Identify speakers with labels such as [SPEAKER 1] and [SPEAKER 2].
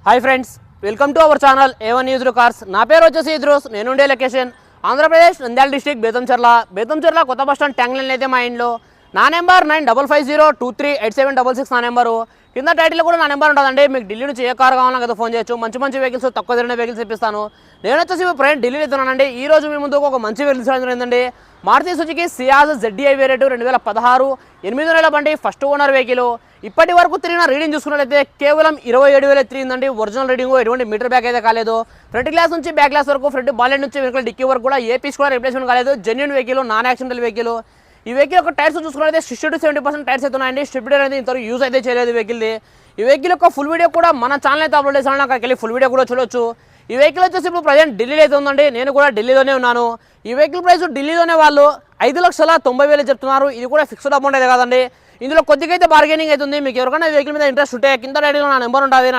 [SPEAKER 1] Hi friends, welcome to our channel A1 news cars. నా పేరు వచ్చేసి ఇద్రూస్. నేను ఉండే లొకేషన్ ఆంధ్రప్రదేశ్ నంద్యాల డిస్ట్రిక్ట్ బేతంచెర్ల కొత్త బస్ స్టాండ్ ట్యాంక్ లైన్ అయితే మా ఇంట్లో. నా నెంబర్ 9550238766 నా నెంబరు. కింద టైటిల్ కూడా నా నెంబర్ ఉంటుందండి. మీకు ఢిల్లీ నుంచి ఏ కార్ కావాలన్నా కదా ఫోన్ చేయొచ్చు. మంచి మంచి వెహికల్స్, తక్కువ ధరనే వెహికల్స్ ఇప్పిస్తాను. నేను వచ్చేసి ఫ్రెండ్ ఢిల్లీ వెళ్తున్నానండి. ఈ రోజు మీ ముందుకు ఒక మంచి వెహికల్స్ ఏంటండి, Maruti Suzuki Ciaz ZDI variant 2016 8 నెలల బండి, ఫస్ట్ ఓనర్ వెహికల్. ఇప్పటి వరకు తిరిగిన రీడింగ్ చూసుకున్నట్లయితే కేవలం 27,000 తిరిగిందండి. ఒరిజినల్ రీడింగ్, ఎటువంటి మీటర్ బ్యాక్ అయితే కాలేదు. ఫ్రంట్ గ్లాస్ నుంచి బ్యాక్ గ్లాస్ వరకు, ఫ్రంట్ బాలెట్ నుంచి వెనుక డిక్కీ వరకు కూడా ఏ పీస్ కూడా రిప్లేస్మెంట్ కాలేదు. Genuine vehicle, non accidental vehicle. ఈ వెహికల్ యొక్క టైర్స్ చూసుకున్నట్లయితే 60 to 70% టైర్స్ అయితే ఉన్నాయండి. స్ట్రిప్ అనేది ఇంతవరకు యూజ్ అయితే చేయలేదు వెహికల్ది. ఈ వెహికల్ యొక్క ఫుల్ వీడియో కూడా మన ఛానల్ అయితే అప్లోడ్ చేసాను, అక్కడికి వెళ్ళి ఫుల్ వీడియో కూడా చూడొచ్చు. ఈ వెహికల్ వచ్చేసి ఇప్పుడు ప్రజెంట్ ఢిల్లీలో అయితే ఉందండి. నేను కూడా ఢిల్లీలోనే ఉన్నాను. ఈ వెహికల్ ప్రైస్ ఢిల్లీలోనే వాళ్ళు 5,90,000 చెప్తున్నారు. ఇది కూడా ఫిక్స్డ్ అమౌంట్ అయితే కాదండి. ఇందులో కొద్దిగా అయితే బార్గెనింగ్ అవుతుంది. మీకు ఎవరికైనా వెహికల్ మీద ఇంట్రెస్ట్ ఉంటే కింద రైడ్లో నా నెంబర్ ఉంటుంది.